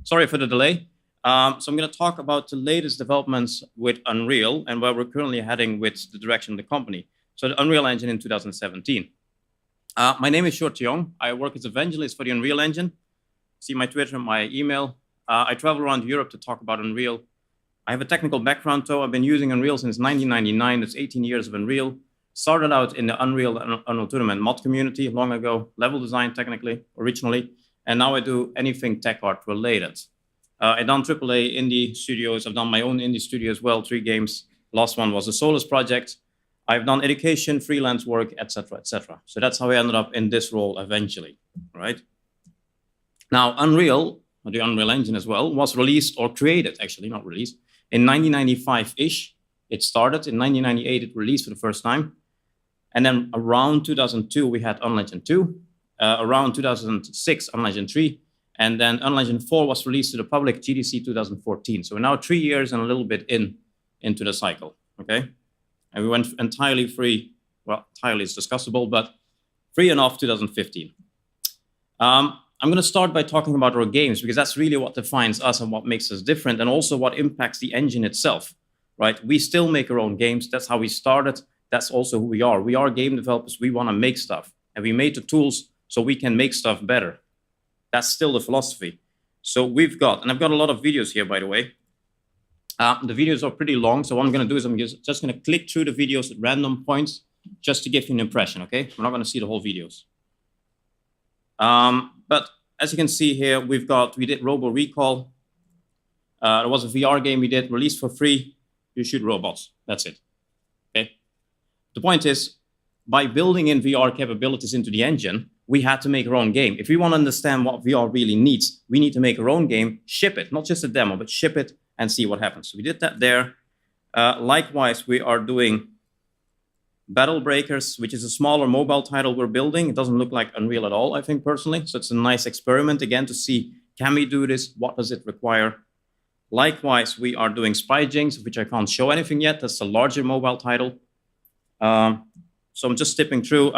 Sorry for the delay. So I'm going to talk about the latest developments with Unreal and where we're currently heading with the direction of the company. So the Unreal Engine in 2017. My name is Sjoerd. I work as Evangelist for the Unreal Engine. See my Twitter and my email. I travel around Europe to talk about Unreal. I have a technical background, though. I've been using Unreal since 1999. That's 18 years of Unreal. Started out in the Unreal Tournament mod community long ago, level design technically, originally. And now I do anything tech art related. I've done AAA indie studios. I've done my own indie studio as well, 3 games. Last one was the Solus Project. I've done education, freelance work, etc., etc. So that's how I ended up in this role eventually, right? Now, Unreal, or the Unreal Engine as well, was released or created, actually, not released, in 1995-ish. It started. In 1998, it released for the first time. And then around 2002, we had Unreal Engine 2. Around 2006, Unreal Engine 3. And then Unreal Engine 4 was released to the public GDC 2014. So we're now 3 years and a little bit into the cycle, okay? And we went entirely free. Well, entirely is discussable, but free enough 2015. I'm going to start by talking about our games, because that's really what defines us and what makes us different, and also what impacts the engine itself, right? We still make our own games. That's how we started. That's also who we are. We are game developers. We want to make stuff. And we made the tools so we can make stuff better. That's still the philosophy. So we've got, and I've got a lot of videos here, by the way. The videos are pretty long, so what I'm going to do is I'm just going to click through the videos at random points just to give you an impression, okay? We're not going to see the whole videos. But as you can see here, we did Robo Recall. There was a VR game we did, released for free. You shoot robots. That's it, okay? The point is, by building in VR capabilities into the engine, we had to make our own game. If we want to understand what VR really needs, we need to make our own game, ship it, not just a demo, but ship it and see what happens. So we did that there. Likewise, we are doing Battle Breakers, which is a smaller mobile title we're building. It doesn't look like Unreal at all, I think, personally. So it's a nice experiment, again, to see, can we do this? What does it require? Likewise, we are doing Spy Jinx, which I can't show anything yet. That's a larger mobile title. So I'm just skipping through.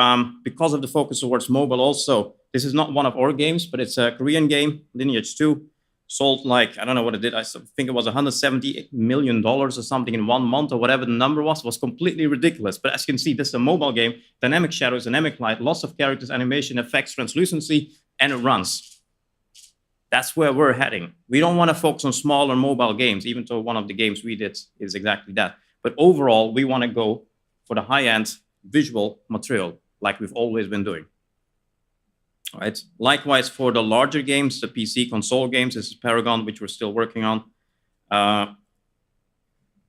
Because of the focus towards mobile also, this is not one of our games, but it's a Korean game, Lineage 2. Sold like, I don't know what it did. I think it was $170 million or something in 1 month, or whatever the number was completely ridiculous. But as you can see, this is a mobile game, dynamic shadows, dynamic light, lots of characters, animation, effects, translucency, and it runs. That's where we're heading. We don't want to focus on smaller mobile games, even though one of the games we did is exactly that. But overall, we want to go for the high-end visual material, like we've always been doing. All right. Likewise, for the larger games, the PC console games, this is Paragon, which we're still working on.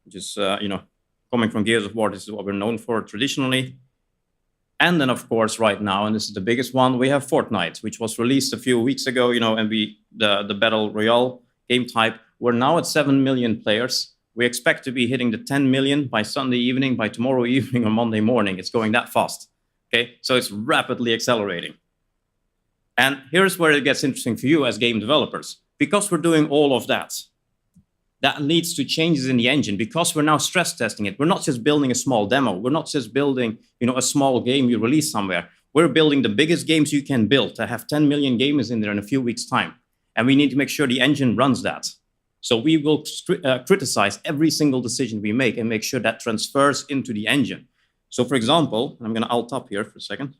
Which is, coming from Gears of War, this is what we're known for traditionally. And then, of course, right now, and this is the biggest one, we have Fortnite, which was released a few weeks ago, and the Battle Royale game type. We're now at 7 million players. We expect to be hitting the 10 million by Sunday evening, by tomorrow evening or Monday morning. It's going that fast, okay? So it's rapidly accelerating. And here's where it gets interesting for you as game developers. Because we're doing all of that, that leads to changes in the engine. Because we're now stress testing it, we're not just building a small demo. We're not just building, a small game you release somewhere. We're building the biggest games you can build to have 10 million gamers in there in a few weeks' time. And we need to make sure the engine runs that. So we will criticize every single decision we make and make sure that transfers into the engine. So for example, I'm going to alt up here for a second.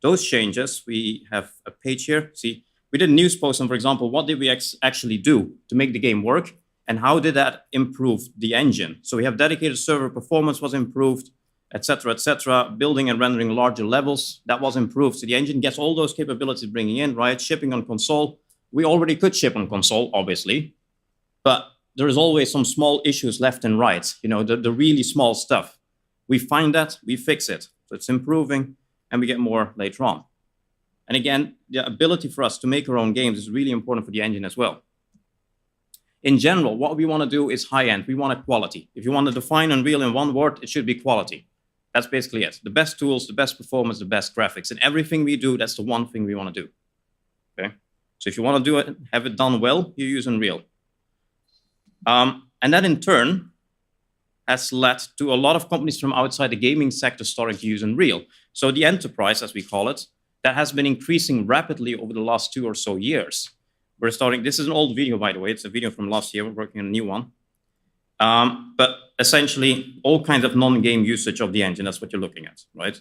Those changes, we have a page here. See, we did a news post on, for example, what did we actually do to make the game work? And how did that improve the engine? So we have dedicated server performance was improved, et cetera, building and rendering larger levels, that was improved. So the engine gets all those capabilities bringing in, right? Shipping on console. We already could ship on console, obviously, but there is always some small issues left and right, the really small stuff. We find that, we fix it. So it's improving, and we get more later on. And again, the ability for us to make our own games is really important for the engine as well. In general, what we want to do is high-end. We want a quality. If you want to define Unreal in one word, it should be quality. That's basically it. The best tools, the best performance, the best graphics. And everything we do, that's the one thing we want to do. Okay? So if you want to do it, have it done well, you use Unreal. And that in turn has led to a lot of companies from outside the gaming sector starting to use Unreal. So the enterprise, as we call it, that has been increasing rapidly over the last 2 or so years. We're starting, this is an old video, by the way. It's a video from last year. We're working on a new one. But essentially, all kinds of non-game usage of the engine, that's what you're looking at, right?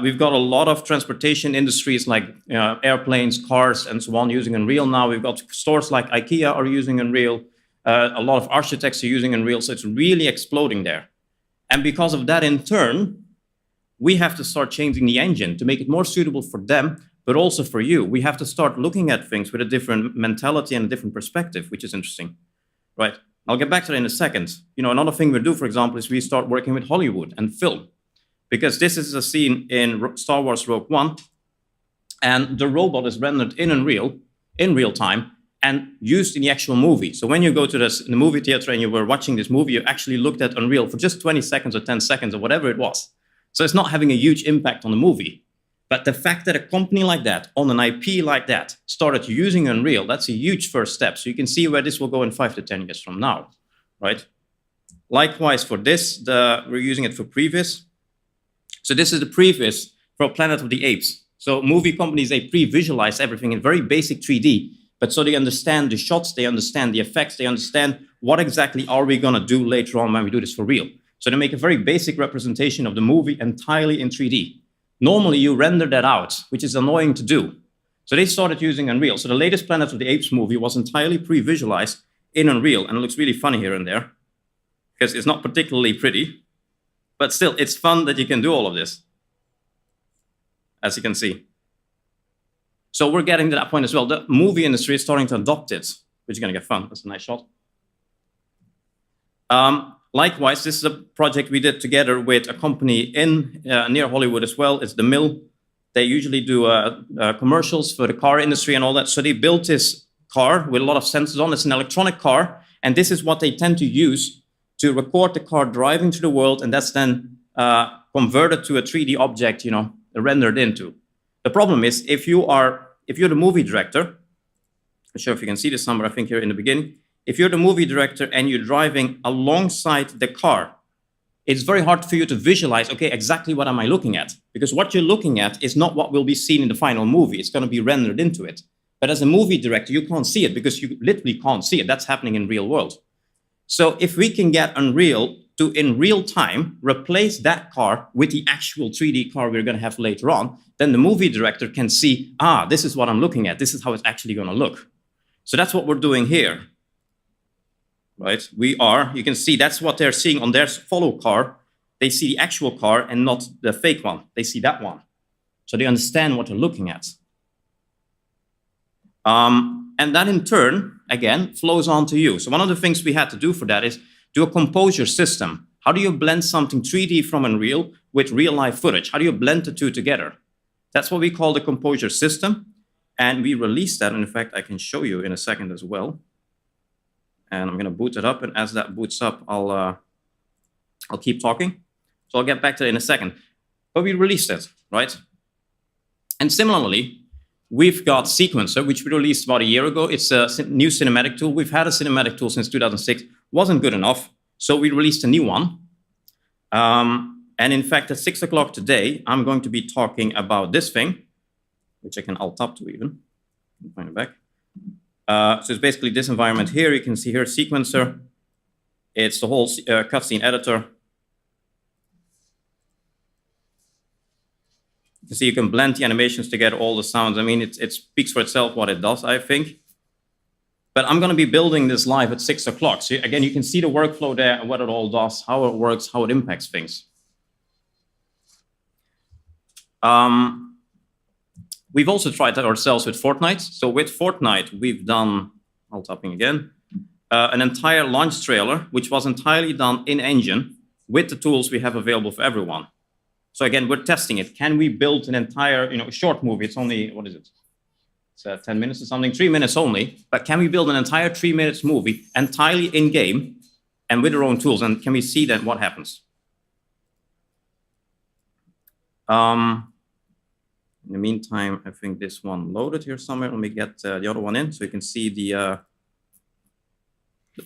We've got a lot of transportation industries like airplanes, cars, and so on using Unreal now. We've got stores like IKEA are using Unreal. A lot of architects are using Unreal, so it's really exploding there. And because of that, in turn, we have to start changing the engine to make it more suitable for them, but also for you. We have to start looking at things with a different mentality and a different perspective, which is interesting, right? I'll get back to that in a second. You know, another thing we do, for example, is we start working with Hollywood and film, because this is a scene in Star Wars Rogue One, and the robot is rendered in Unreal in real time and used in the actual movie. So when you go to the movie theater and you were watching this movie, you actually looked at Unreal for just 20 seconds or 10 seconds or whatever it was. So it's not having a huge impact on the movie. But the fact that a company like that, on an IP like that, started using Unreal, that's a huge first step. So you can see where this will go in 5 to 10 years from now, right? Likewise for this, we're using it for previs. So this is the previs for Planet of the Apes. So movie companies, they pre-visualize everything in very basic 3D, but so they understand the shots, they understand the effects, they understand what exactly are we gonna do later on when we do this for real. So they make a very basic representation of the movie entirely in 3D. Normally you render that out, which is annoying to do. So they started using Unreal. So the latest Planet of the Apes movie was entirely pre-visualized in Unreal, and it looks really funny here and there, because it's not particularly pretty, but still it's fun that you can do all of this, as you can see. So we're getting to that point as well. The movie industry is starting to adopt it, which is gonna get fun. That's a nice shot. Likewise, this is a project we did together with a company in near Hollywood as well. It's The Mill. They usually do commercials for the car industry and all that. So they built this car with a lot of sensors on. It's an electronic car, and this is what they tend to use to record the car driving through the world, and that's then converted to a 3D object, you know, rendered into. The problem is, if you're the movie director, I'm not sure if you can see this somewhere, I think here in the beginning. If you're the movie director and you're driving alongside the car, it's very hard for you to visualize, okay, exactly what am I looking at? Because what you're looking at is not what will be seen in the final movie. It's going to be rendered into it. But as a movie director, you can't see it because you literally can't see it. That's happening in real world. So if we can get Unreal to, in real time, replace that car with the actual 3D car we're going to have later on, then the movie director can see, this is what I'm looking at. This is how it's actually going to look. So that's what we're doing here. Right? You can see that's what they're seeing on their follow car. They see the actual car and not the fake one. They see that one. So they understand what they're looking at. And that in turn, again, flows on to you. So one of the things we had to do for that is do a composure system. How do you blend something 3D from Unreal with real life footage? How do you blend the two together? That's what we call the composure system. And we released that. And in fact, I can show you in a second as well. And I'm going to boot it up, and as that boots up, I'll keep talking. So I'll get back to it in a second. But we released it, right? And similarly, we've got Sequencer, which we released about a year ago. It's a new cinematic tool. We've had a cinematic tool since 2006. Wasn't good enough, so we released a new one. And in fact, at 6 o'clock today, I'm going to be talking about this thing, which I can alt up to even. Find it back. So it's basically this environment here. You can see here Sequencer. It's the whole cutscene editor. You can see you can blend the animations together, all the sounds. I mean, it speaks for itself what it does, I think. But I'm going to be building this live at 6 o'clock. So again, you can see the workflow there and what it all does, how it works, how it impacts things. We've also tried that ourselves with Fortnite. So with Fortnite, we've done, alt-tapping again, an entire launch trailer, which was entirely done in-engine with the tools we have available for everyone. So again, we're testing it. Can we build an entire, short movie? It's only, what is it? It's 10 minutes or something, 3 minutes only. But can we build an entire 3 minutes movie entirely in-game and with our own tools? And can we see then what happens? In the meantime, I think this one loaded here somewhere. Let me get the other one in so you can see the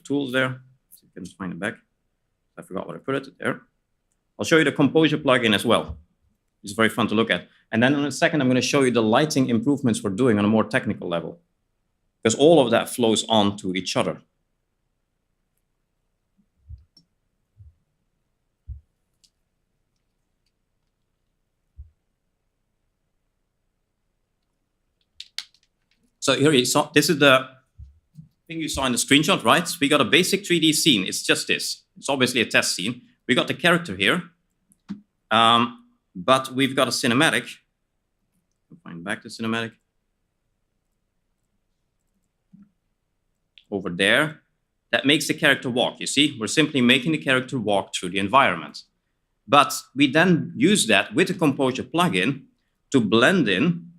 tools there. So you can find it back. I forgot where I put it there. I'll show you the Composure plugin as well. It's very fun to look at. And then in a second, I'm going to show you the lighting improvements we're doing on a more technical level, because all of that flows on to each other. So here you saw, this is the thing you saw in the screenshot, right? We got a basic 3D scene. It's just this. It's obviously a test scene. We got the character here, but we've got a cinematic. I'll find back the cinematic. Over there. That makes the character walk, you see? We're simply making the character walk through the environment. But we then use that with the Composure plugin to blend in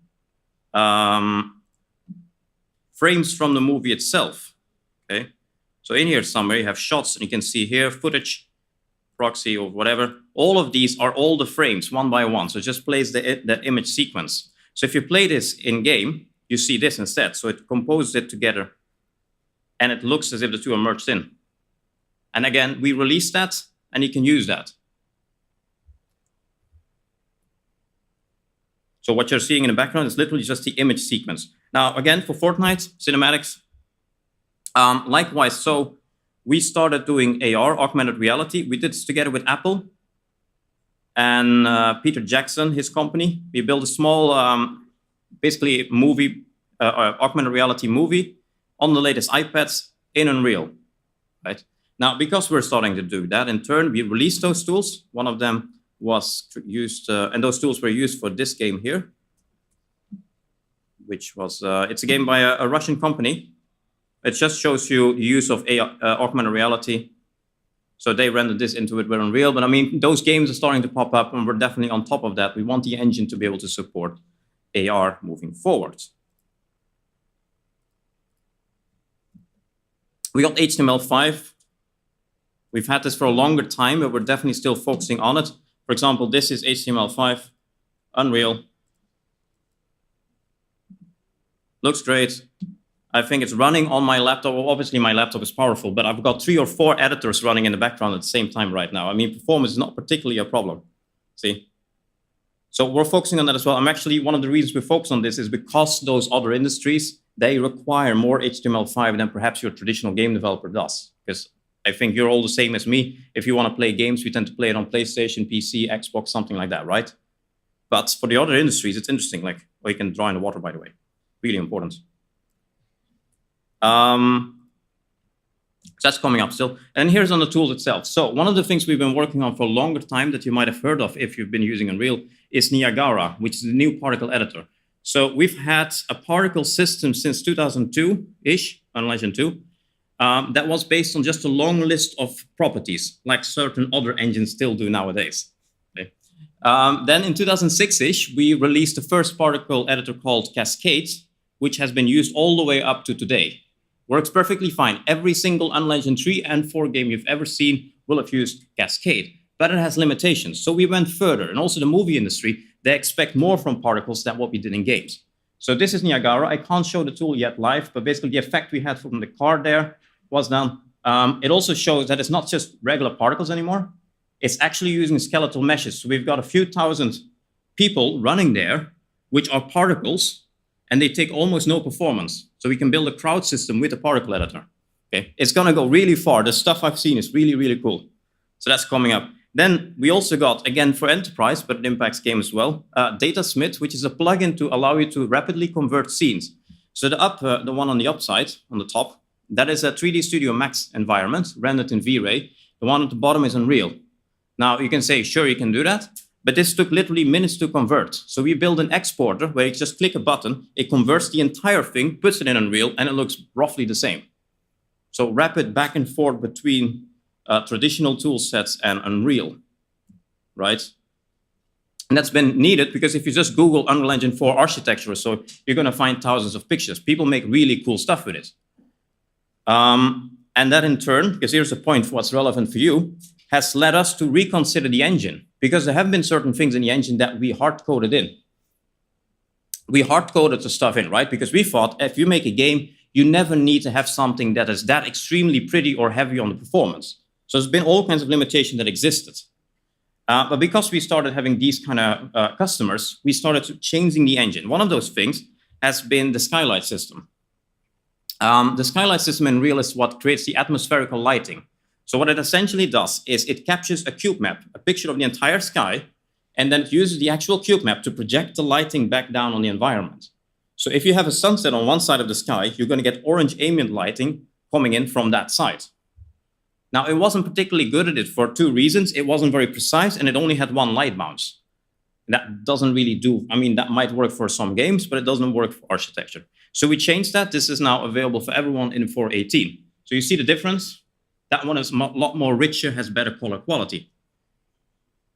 frames from the movie itself, okay? So in here somewhere you have shots, and you can see here footage, proxy or whatever. All of these are all the frames one by one. So it just plays the image sequence. So if you play this in game, you see this instead. So it composes it together, and it looks as if the two are merged in. And again, we release that, and you can use that. So what you're seeing in the background is literally just the image sequence. Now, again, for Fortnite, cinematics, likewise, so we started doing AR, augmented reality. We did this together with Apple and Peter Jackson, his company. We built a small, basically movie, augmented reality movie on the latest iPads in Unreal, right? Now, because we're starting to do that, in turn, we released those tools. One of them was used, and those tools were used for this game here, which was, it's a game by a Russian company. It just shows you the use of augmented reality. So they rendered this into it with Unreal. But I mean, those games are starting to pop up, and we're definitely on top of that. We want the engine to be able to support AR moving forward. We got HTML5. We've had this for a longer time, but we're definitely still focusing on it. For example, this is HTML5, Unreal. Looks great. I think it's running on my laptop. Well, obviously, my laptop is powerful, but I've got 3 or 4 editors running in the background at the same time right now. I mean, performance is not particularly a problem. See? So we're focusing on that as well. I'm actually, one of the reasons we focus on this is because those other industries, they require more HTML5 than perhaps your traditional game developer does. Because I think you're all the same as me. If you want to play games, we tend to play it on PlayStation, PC, Xbox, something like that, right? But for the other industries, it's interesting. Like, well, you can draw in the water, by the way. Really important. So that's coming up still. And here's on the tools itself. So one of the things we've been working on for a longer time that you might have heard of if you've been using Unreal is Niagara, which is the new particle editor. So we've had a particle system since 2002-ish, Unreal Engine 2, that was based on just a long list of properties, like certain other engines still do nowadays. Okay. Then in 2006-ish, we released the first particle editor called Cascade, which has been used all the way up to today. Works perfectly fine. Every single Unreal Engine 3 and 4 game you've ever seen will have used Cascade, but it has limitations. So we went further, and also the movie industry, they expect more from particles than what we did in games. So this is Niagara. I can't show the tool yet live, but basically the effect we had from the car there was done. It also shows that it's not just regular particles anymore. It's actually using skeletal meshes. So we've got a few thousand people running there, which are particles, and they take almost no performance. So we can build a crowd system with a particle editor. Okay, it's gonna go really far. The stuff I've seen is really, really cool. So that's coming up. Then we also got, again, for enterprise, but it impacts game as well, Datasmith, which is a plugin to allow you to rapidly convert scenes. So the one on the upside, on the top, that is a 3D Studio Max environment rendered in V-Ray. The one at the bottom is Unreal. Now you can say, sure, you can do that. But this took literally minutes to convert. So we built an exporter where you just click a button, it converts the entire thing, puts it in Unreal, and it looks roughly the same. So rapid back and forth between traditional tool sets and Unreal, right? And that's been needed because if you just Google Unreal Engine 4 architecture, so you're going to find thousands of pictures. People make really cool stuff with it. And that in turn, because here's the point for what's relevant for you, has led us to reconsider the engine, because there have been certain things in the engine that we hard-coded in. We hard-coded the stuff in, right? Because we thought if you make a game, you never need to have something that is that extremely pretty or heavy on the performance. So there's been all kinds of limitations that existed. But because we started having these kind of customers, we started changing the engine. One of those things has been the skylight system. The skylight system in Unreal is what creates the atmospherical lighting. So what it essentially does is it captures a cube map, a picture of the entire sky, and then it uses the actual cube map to project the lighting back down on the environment. So if you have a sunset on one side of the sky, you're going to get orange ambient lighting coming in from that side. Now, it wasn't particularly good at it for two reasons. It wasn't very precise, and it only had one light bounce. That doesn't really do, I mean, that might work for some games, but it doesn't work for architecture. So we changed that. This is now available for everyone in 4.18. So you see the difference? That one is a lot more richer, has better color quality.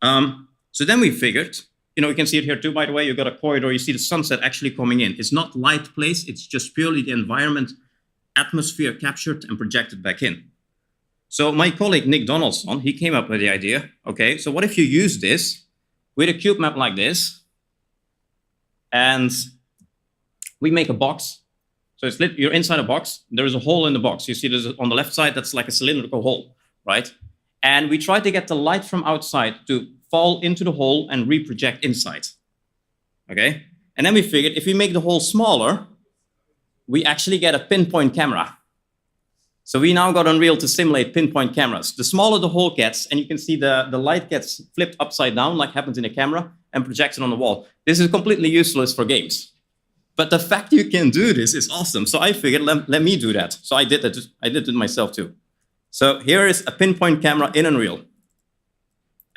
So then we figured, you can see it here too, by the way. You've got a corridor, you see the sunset actually coming in. It's not light placed, it's just purely the environment, atmosphere captured and projected back in. So my colleague, Nick Donaldson, he came up with the idea, okay, so what if you use this with a cube map like this, and we make a box. So it's lit, you're inside a box, there is a hole in the box. You see there's on the left side, that's like a cylindrical hole, right? And we try to get the light from outside to fall into the hole and reproject inside, okay? And then we figured if we make the hole smaller, we actually get a pinpoint camera. So we now got Unreal to simulate pinpoint cameras. The smaller the hole gets, and you can see the light gets flipped upside down like happens in a camera and projected on the wall. This is completely useless for games. But the fact you can do this is awesome. So I figured, let me do that. So I did it. I did it myself too. So here is a pinpoint camera in Unreal.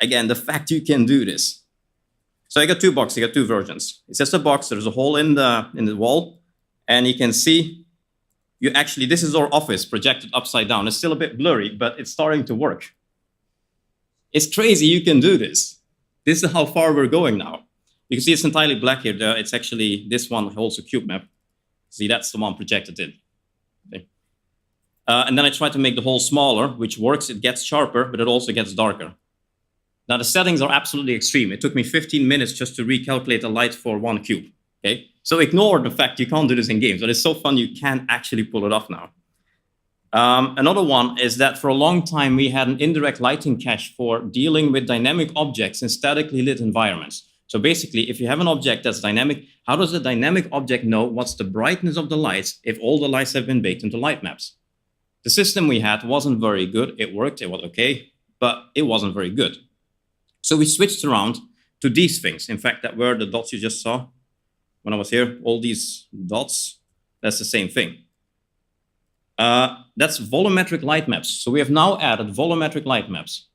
Again, the fact you can do this. So I got two boxes, I got two versions. It's just a box, there's a hole in the wall, and you can see this is our office projected upside down. It's still a bit blurry, but it's starting to work. It's crazy you can do this. This is how far we're going now. You can see it's entirely black here. It's actually, this one holds a cube map. See, that's the one projected in. Okay. And then I try to make the hole smaller, which works. It gets sharper, but it also gets darker. Now, the settings are absolutely extreme. It took me 15 minutes just to recalculate the light for one cube. Okay? So ignore the fact you can't do this in games, but it's so fun you can actually pull it off now. Another one is that for a long time, we had an indirect lighting cache for dealing with dynamic objects in statically lit environments. So basically, if you have an object that's dynamic, how does the dynamic object know what's the brightness of the lights if all the lights have been baked into light maps? The system we had wasn't very good. It worked, it was okay, but it wasn't very good. So we switched around to these things. In fact, that were the dots you just saw when I was here. All these dots, that's the same thing. That's volumetric light maps. So we have now added volumetric light maps,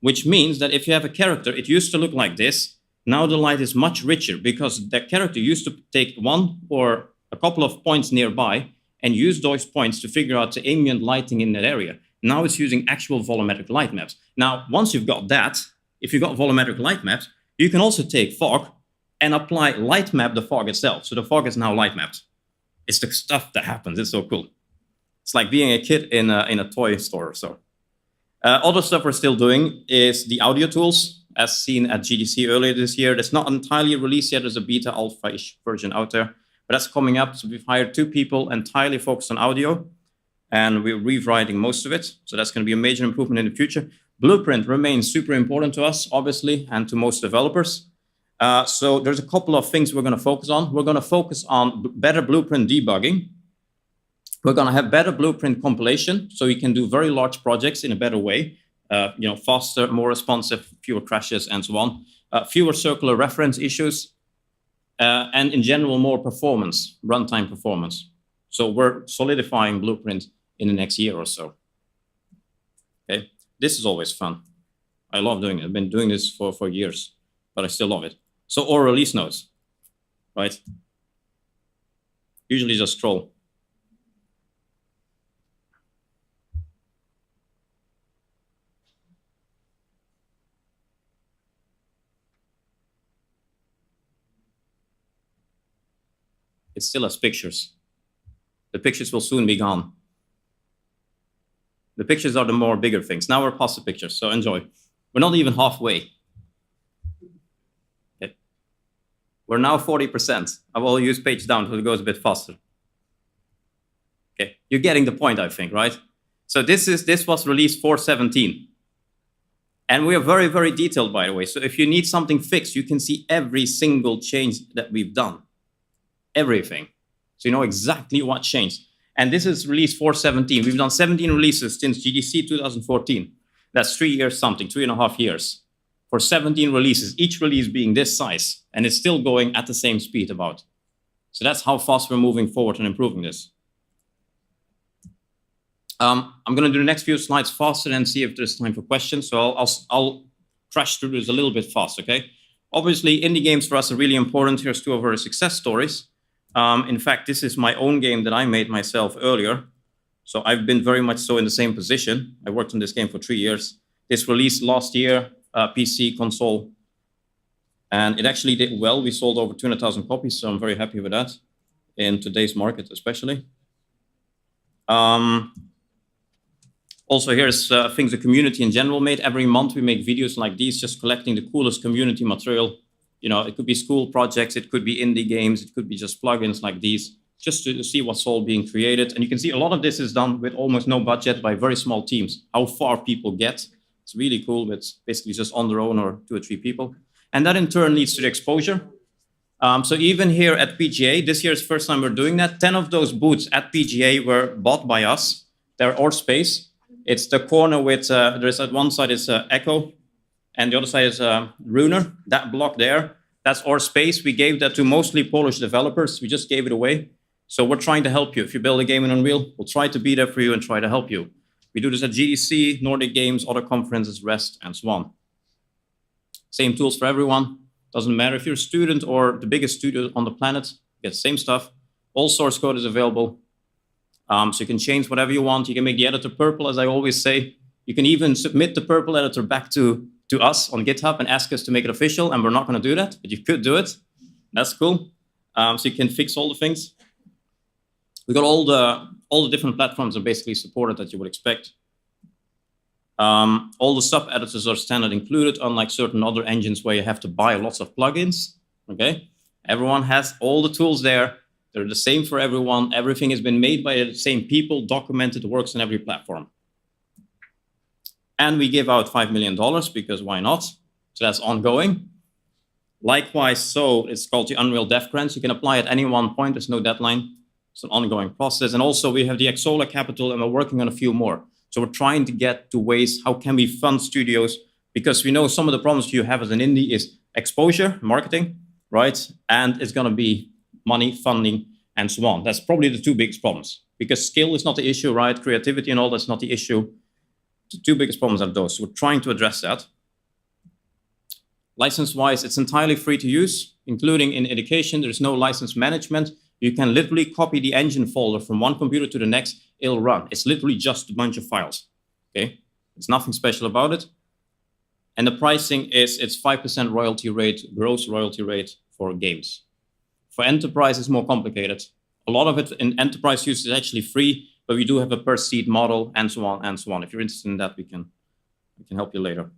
which means that if you have a character, it used to look like this. Now the light is much richer because that character used to take one or a couple of points nearby and use those points to figure out the ambient lighting in that area. Now it's using actual volumetric light maps. Now, once you've got that, if you've got volumetric light maps, you can also take fog and apply light map the fog itself. So the fog is now light mapped. It's the stuff that happens. It's so cool. It's like being a kid in a toy store or so. Other stuff we're still doing is the audio tools, as seen at GDC earlier this year. That's not entirely released yet. There's a beta alpha-ish version out there, but that's coming up. So we've hired 2 people entirely focused on audio, and we're rewriting most of it. So that's going to be a major improvement in the future. Blueprint remains super important to us, obviously, and to most developers. So there's a couple of things we're going to focus on. We're going to focus on better blueprint debugging. We're going to have better blueprint compilation, so we can do very large projects in a better way. Faster, more responsive, fewer crashes, and so on. Fewer circular reference issues, and in general, more performance, runtime performance. So we're solidifying blueprint in the next year or so. Okay, this is always fun. I love doing it. I've been doing this for years, but I still love it. So, or release notes, right? Usually just scroll. It still has pictures. The pictures will soon be gone. The pictures are the more bigger things. Now we're past the pictures, so enjoy. We're not even halfway. Okay. We're now 40%. I will use page down so it goes a bit faster. Okay, you're getting the point, I think, right? So this was release 4.17. And we are very, very detailed, by the way. So if you need something fixed, you can see every single change that we've done. Everything. So you know exactly what changed. And this is release 4.17. We've done 17 releases since GDC 2014. That's 3 years something, 3.5 years. For 17 releases, each release being this size. And it's still going at the same speed about. So that's how fast we're moving forward and improving this. I'm going to do the next few slides faster and see if there's time for questions. So I'll crash through this a little bit fast, okay? Obviously, indie games for us are really important. Here's two of our success stories. In fact, this is my own game that I made myself earlier. So I've been very much so in the same position. I worked on this game for 3 years. This released last year, PC, console. And it actually did well. We sold over 200,000 copies, so I'm very happy with that, in today's market especially. Also, here's things the community in general made. Every month we make videos like these, just collecting the coolest community material. You know, it could be school projects, it could be indie games, it could be just plugins like these, just to see what's all being created. And you can see a lot of this is done with almost no budget by very small teams. How far people get, it's really cool. It's basically just on their own or 2 or 3 people. And that in turn leads to the exposure. So even here at PGA, this year's first time we're doing that. 10 of those booths at PGA were bought by us. They're our space. It's the corner with, there's at one side is Echo, and the other side is Runer. That block there, that's our space. We gave that to mostly Polish developers. We just gave it away. So we're trying to help you. If you build a game in Unreal, we'll try to be there for you and try to help you. We do this at GDC, Nordic Games, other conferences, REST, and so on. Same tools for everyone. Doesn't matter if you're a student or the biggest studio on the planet, you get the same stuff. All source code is available. So you can change whatever you want. You can make the editor purple, as I always say. You can even submit the purple editor back to us on GitHub and ask us to make it official, and we're not going to do that, but you could do it. That's cool. So you can fix all the things. We got all the different platforms are basically supported that you would expect. All the sub-editors are standard included, unlike certain other engines where you have to buy lots of plugins. Okay, everyone has all the tools there. They're the same for everyone. Everything has been made by the same people, documented, works on every platform. And we give out $5 million because why not? So that's ongoing. Likewise, so it's called the Unreal Dev Grants. You can apply at any one point. There's no deadline. It's an ongoing process. And also we have the Xsola Capital, and we're working on a few more. So we're trying to get to ways, how can we fund studios? Because we know some of the problems you have as an indie is exposure, marketing, right? And it's going to be money, funding, and so on. That's probably the 2 biggest problems. Because skill is not the issue, right? Creativity and all that's not the issue. The 2 biggest problems are those. So we're trying to address that. License-wise, it's entirely free to use, including in education. There's no license management. You can literally copy the engine folder from one computer to the next. It'll run. It's literally just a bunch of files. Okay, there's nothing special about it. And the pricing is it's 5% royalty rate, gross royalty rate for games. For enterprise, it's more complicated. A lot of it in enterprise use is actually free, but we do have a per seat model and so on and so on. If you're interested in that, we can help you later.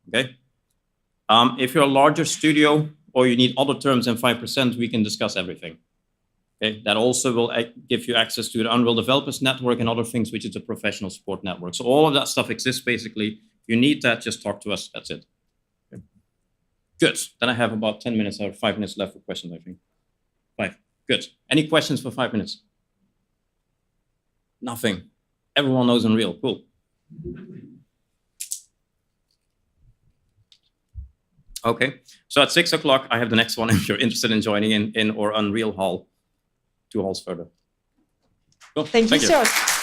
Okay. If you're a larger studio or you need other terms than 5%, we can discuss everything. Okay, that also will give you access to the Unreal Developers Network and other things, which is a professional support network. So all of that stuff exists basically. If you need that, just talk to us. That's it. Okay. Good. Then I have about 10 minutes or 5 minutes left for questions, I think. 5. Good. Any questions for 5 minutes? Nothing. Everyone knows Unreal. Cool. Okay. So at 6 o'clock, I have the next one if you're interested in joining in our Unreal Hall. 2 halls further. Cool. Thank you, Sjoerd.